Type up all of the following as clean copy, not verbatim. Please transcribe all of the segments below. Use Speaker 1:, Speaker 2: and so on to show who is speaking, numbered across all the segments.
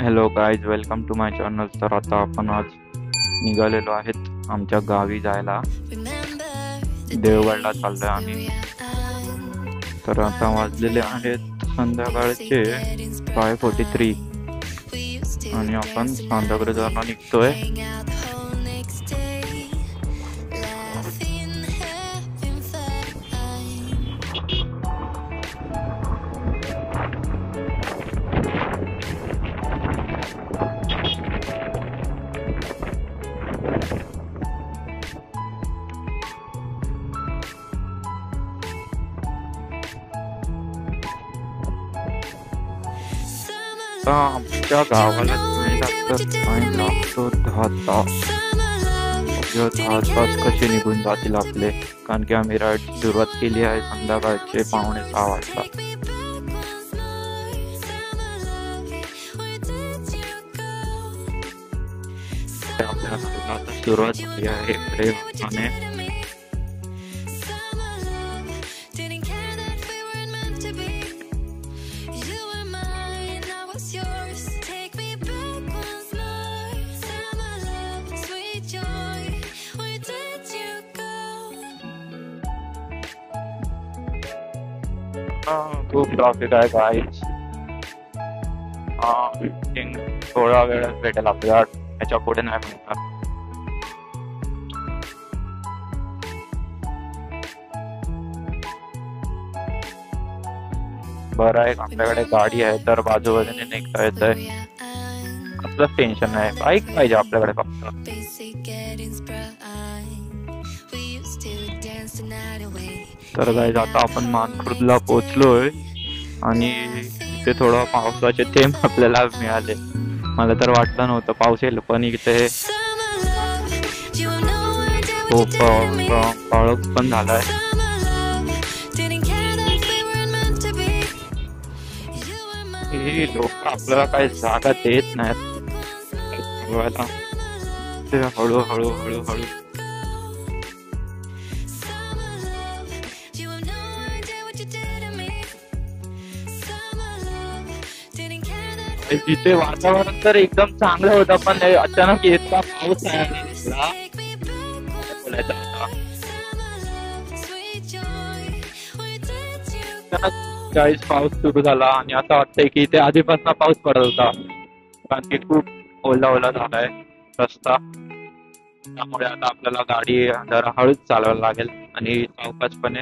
Speaker 1: Hello guys, welcome to my channel. तर आता आपण आज निघालेलो आहेत आमच्या गावी जायला. देवगडला चाललोय आम्ही. तर आता वाजलेले आहेत संध्याकाळचे 5:43 आणि आपण सांताक्रूजवरून निघतोय. आमच्या गावाला टाइम लागतो 10 तास. 10 तास कसे निघून जातील आपले, कारण की आम्ही राईड सुरुवात केली आहे संध्याकाळचे 5:45 वाजता. आपल्या सुरुवात झाली आहे प्रेमाने. खूप ट्रॉफिक आहे गाईज. थोडा वेळ भेटेल आपल्याला, याच्या पुढे नाही मिळणार. बरं आहे आपल्याकडे गाडी आहे, तर बाजूबाजूने निघता येत आहे. कसलंच टेन्शन नाही. बाईक पाहिजे आपल्याकडे फक्त. तर गाईज आता आपण मानखुर्दला पोहोचलोय आणि इथे थोडं पावसाचे थेंब आपल्याला मिळाले. मला तर वाटलं नव्हतं पाऊस येईल, पण इथे खूप पाऊस पण झालाय. ही लोक आपल्याला काही जागा देत नाहीत. हळू हळू हळू हळू तिथे वातावरण तर एकदम चांगलं होतं, पण अचानक इतका पाऊस चाळीस पाऊस सुरू झाला आणि आता वाटतंय की इथे आधीपासून पाऊस पडत होता, कारण की खूप ओला ओला झालाय रस्ता. त्यामुळे आता आपल्याला गाडी जरा हळूच चालवायला लागेल आणि सावकाशपणे.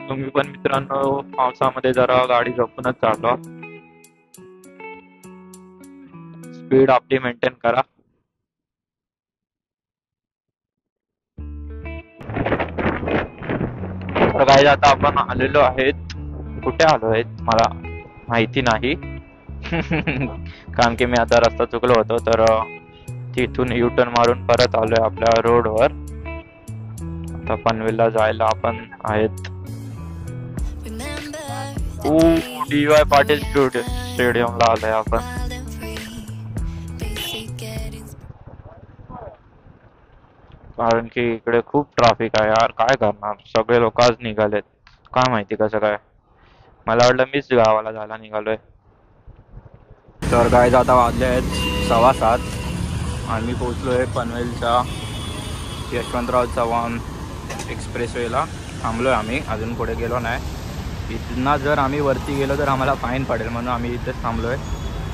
Speaker 1: तुम्ही पण मित्रांनो पावसामध्ये जरा गाडी जपूनच चालवा. स्पीड आपली मेंटेन करा. तर गाईज आता आपण आलेलो आहेत. कुठे आलो आहेत मला माहिती नाही कारण की मी आता रस्ता चुकलो होतो, तर तिथून युटर्न मारून परत आलोय आपल्या रोडवर. आता पनवेलला जायला आपण आहेत. DY पाटील स्टेडियमला आलोय आपण. कारण की इकडे खूप ट्रॅफिक आहे यार. काय करणार, सगळे लोक आज निघालेत. काय माहिती कसं काय. मला वाटलं मीच गावाला जायला निघालोय. तर काय आता वाजले आहेत 6:15 आणि मी पोहोचलोय पनवेलच्या यशवंतराव चव्हाण एक्सप्रेसवेला. थांबलोय आम्ही, अजून पुढे गेलो नाही. इथनं जर आम्ही वरती गेलो तर आम्हाला फाईन पडेल, म्हणून आम्ही इथेच थांबलोय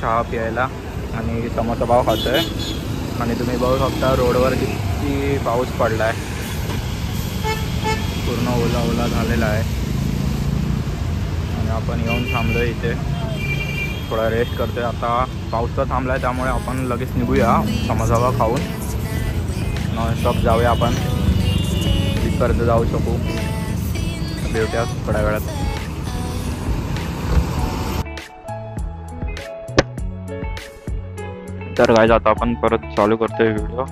Speaker 1: चहा प्यायला आणि समोसा पाव खातोय. आणि तुम्ही बघू शकता रोडवर किती पाऊस पडलाय. पूर्ण ओला ओला झालेला आहे आणि आपण येऊन थांबलोय इथे, थोडा रेस्ट करतोय. आता पाऊस तर थांबलाय, त्यामुळे आपण लगेच निघूया समोसा पाव खाऊन. नॉनस्टॉप जाऊया आपण, तिकडचं जाऊ शकू. भेटूया थोड्या वेळात. तर गाईज आता आपण परत चालू करतोय व्हिडिओ.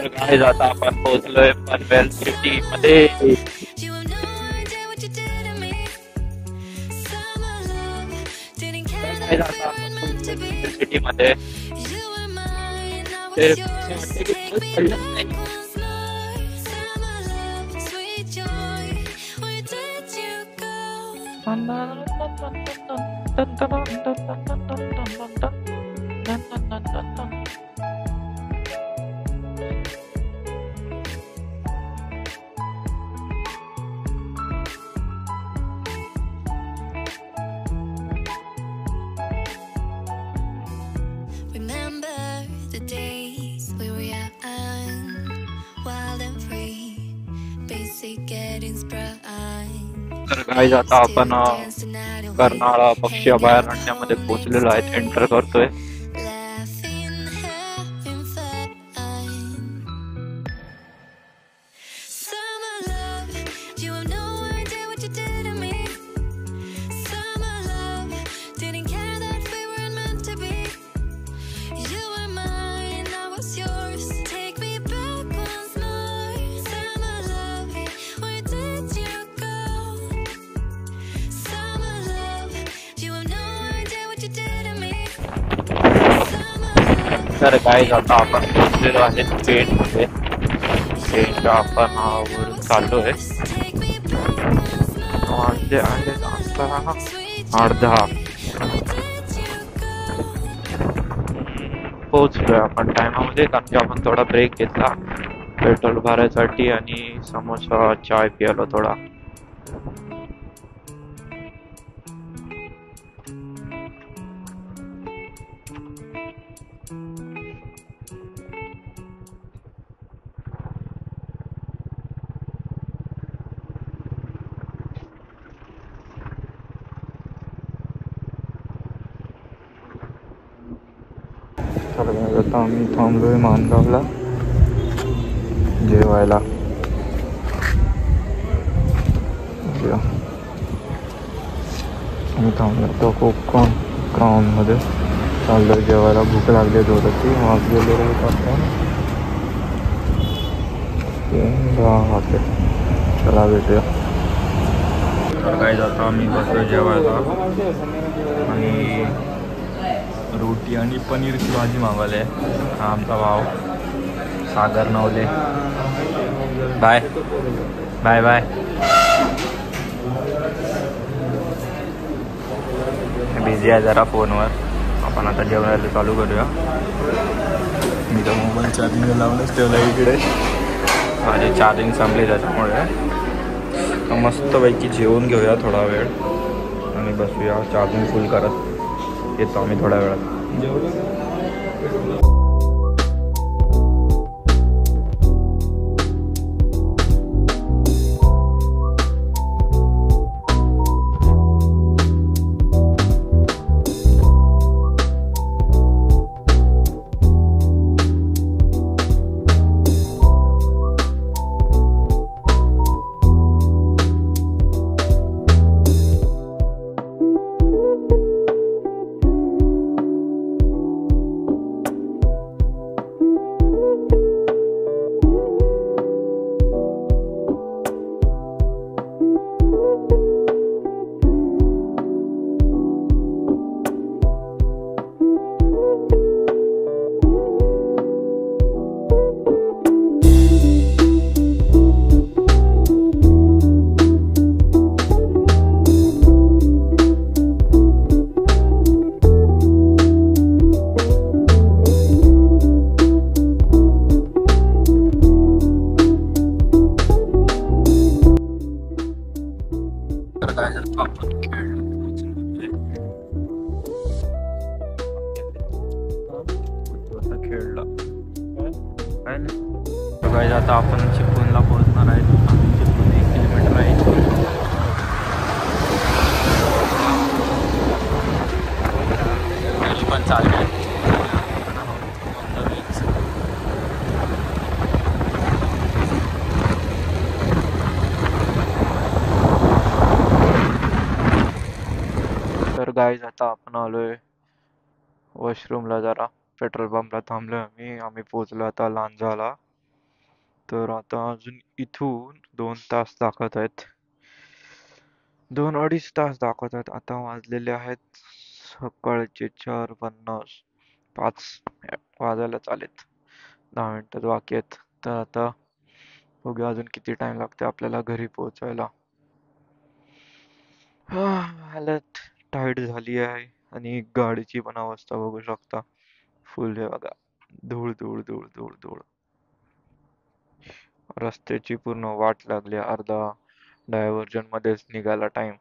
Speaker 1: तर काय जाता आपण पोहोचलोय पनवेल सिटी मध्ये. तर काय जाता आपण पोहोचलोय पनवेल सिटी मध्ये. ते असं वाटतं की पाऊस पडलाच नाही.
Speaker 2: Remember the days we were young, wild and free, basic getting sprung.
Speaker 1: तर काय जाता आपण कर्नाळा पक्षी अभयारण्यामध्ये पोहोचलेलो आहेत. एंटर करतोय.
Speaker 2: Laughing, having fun. Summer love, you have no idea what you did to me. Summer love, didn't care that we weren't meant to be. You were mine, I was yours. Take me back once more. Summer love, where did you go? Summer love, you have no idea what you did to me. Summer love.
Speaker 1: तर काय जाता आपण पोहोचलेलो आहे train मध्ये. ट्रेनच्या आपण वरून चाललोय.
Speaker 2: Take me back once more.
Speaker 1: वाजले आहेत आता
Speaker 2: Sweet
Speaker 1: 8:10.
Speaker 2: did you go?
Speaker 1: पोहोचलोय आपण टायमामध्ये, कारण की आपण थोडा ब्रेक घेतला पेट्रोल भरायसाठी आणि समोसा चाय पियालो थोडा. तर आता आम्ही थांबलोय मानगावला जेवायला. आम्ही थांबलो तो कोकण क्राऊनमध्ये चाललोय जेवायला. भूक लागली जोराची. वाजलेले आपण 10 वाजले. चला भेटूया. तर काय जाता आम्ही बसलो जेवायला आणि रोटी आणि पनीरची भाजी मागवली आहे. हा आमचा भाव Sagar Navale. Bye bye bye. Busy आहे जरा फोनवर. आपण आता जेवणाला चालू करूया. मी तर मोबाईल चार्जिंग लावूनच ठेवला इकडे. माझी चार्जिंग संपली त्याच्यामुळे. तर मस्तपैकी जेवून घेऊया थोडा वेळ आणि बसूया चार्जिंग फुल करत. येतो आम्ही थोड्या वेळात. गाइस आता आपण चिपळूणला पोहोचणार आहे. चिपळूण 1 किलोमीटर आहे. यश पण चालले. तर गाइस आता आपण आलोय वॉशरूमला. जरा पेट्रोल पंपला थांबलोय आम्ही पोहोचलो आता लांजाला. तर आता अजून इथून 2 तास दाखवत आहेत. 2-2.5 तास दाखवत आहेत. आता वाजलेले आहेत सकाळचे 4:50. 5 वाजायलाच आलेत. 10 मिनिटं बाकी आहेत. तर आता बघूया अजून किती टाइम लागते आपल्याला घरी पोहोचायला. हालत टाईट झाली आहे आणि गाडीची पण अवस्था बघू शकता. फुल हे बघा, धूळ धूळ धूळ धूळ धूळ. रस्त्याची पूर्ण वाट लागली. अर्धा डायव्हर्जन मध्येच निघाला टाइम.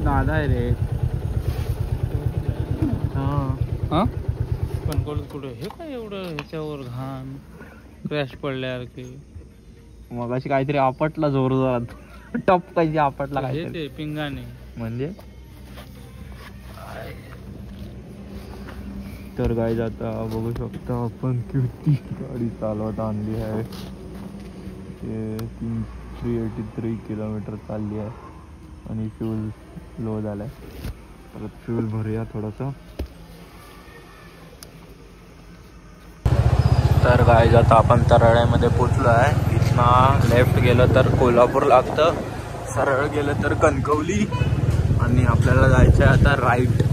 Speaker 3: दादा आहे रे.
Speaker 1: हा
Speaker 3: पण कुठे हे काय एवढं ह्याच्यावर घाण क्रॅश पडल्यासारखे.
Speaker 1: मग अशी काहीतरी आपटला जोरदार टप पाहिजे आपटला
Speaker 3: हे
Speaker 1: काहीतरी
Speaker 3: ते पिंगाने
Speaker 1: म्हणजे. तर गाईज आता बघू शकता आपण किती गाडी चालवत आणली आहे. 383 किलोमीटर चालली आहे आणि फ्यूल लो झालाय. परत फ्यूल भरूया थोडंसं. तर गाईज आता आपण तराळ्यामध्ये पोचलो आहे. इथनं लेफ्ट गेलं तर कोल्हापूर लागतं, सरळ गेलं तर कणकवली आणि आपल्याला जायचं आहे आता राईट.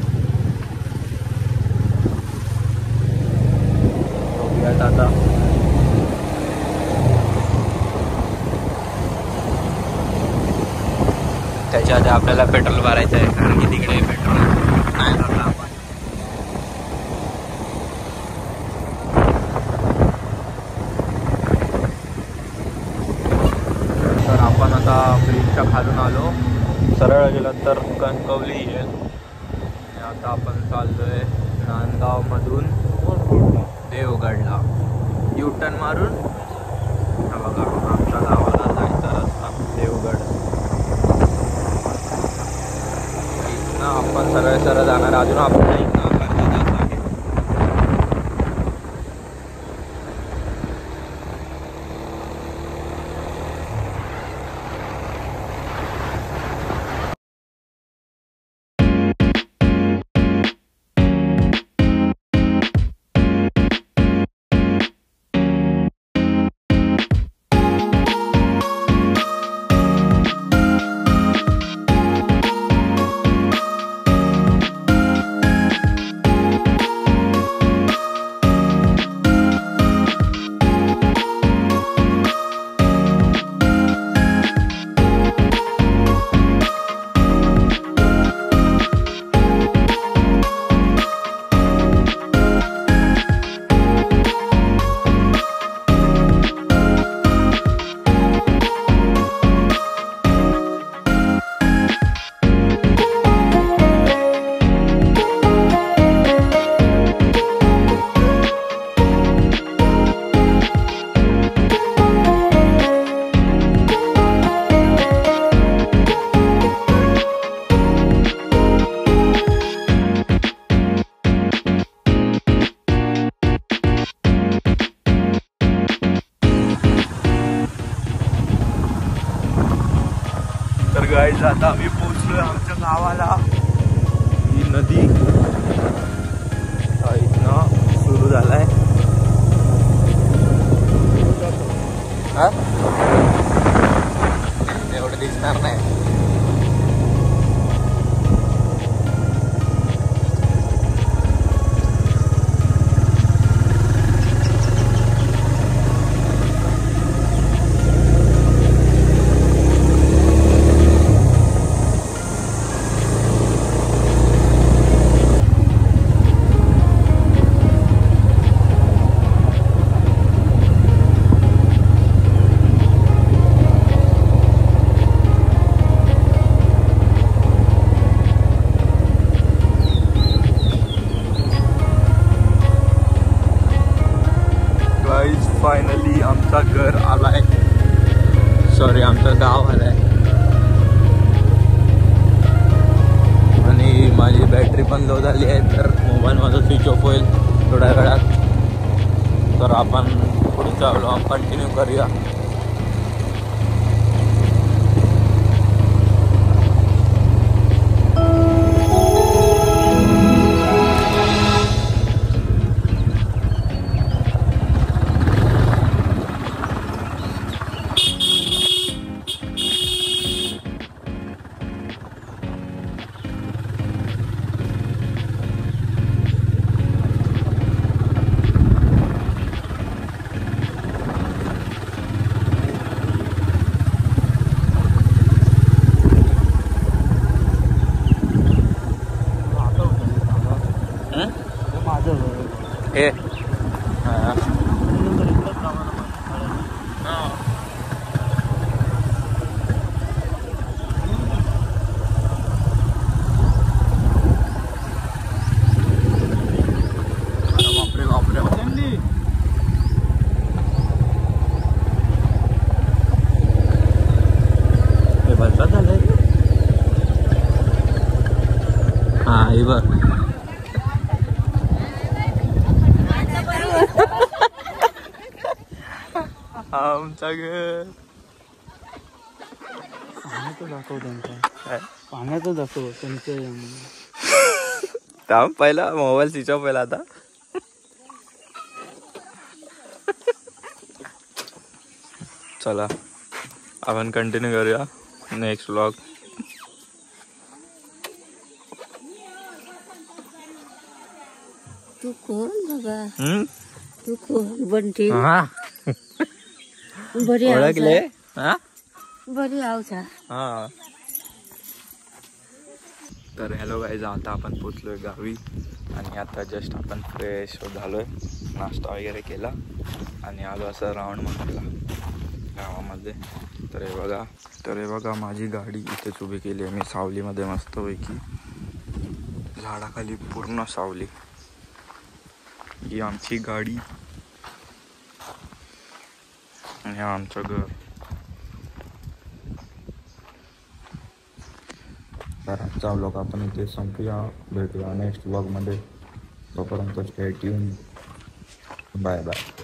Speaker 1: बघूयात आता. त्याच्या आधी आपल्याला पेट्रोल भरायचं आहे कारण की तिकडे पेट्रोल नाही भरला आपण. तर आपण आता ब्रिजच्या खालून आलो. सरळ गेलं तर कणकवली येईल. आणि आता आपण चाललोय नांदगाव मधून देवगडला युटर्न मारून. हा बघा आमच्या गावाला जायचा रस्ता देवगड. इथनं आपण सरळ सरळ जाणार. अजून आपण इथनं अर्धा तास आहे. गाईज आता आम्ही पोहोचलोय आमच्या गावाला. ही नदी
Speaker 4: अख्खं गाव आलंय आणि माझी बॅटरी पण लो झाली आहे, तर मोबाईल माझा स्विच ऑफ होईल थोड्या वेळात. तर आपण पुढचा व्लॉग कंटिन्यू करूया. हे बरसात झालंय. हा हे बघ आमचा घर
Speaker 3: पाण्याचं दाखव त्यांचा, पाण्याचं दाखव त्यांचं.
Speaker 4: थांब पहिला मोबाईल स्विच ऑफ पहिला. आता चला आपण कंटिन्यू करूया नेक्स्ट व्लॉग.
Speaker 5: तू कोण बाबा? तू कोण? बंटी बरी
Speaker 4: ओळखले?
Speaker 5: बरी आवसा.
Speaker 4: हा तर हॅलो गाईज, आता आपण पोचलोय गावी आणि आता जस्ट आपण फ्रेश झालोय, नाश्ता वगैरे केला आणि आलो असं राऊंड मारला गावामध्ये. तर हे बघा माझी गाडी इथेच उभी केली आहे मी सावलीमध्ये मस्तपैकी, झाडाखाली पूर्ण सावली. ही आमची गाडी आणि आमचं घर. तर आजचा व्लॉग आपण इथे संपूया, भेटूया नेक्स्ट व्लॉगमध्ये. तोपर्यंत स्टे ट्यून, बाय बाय.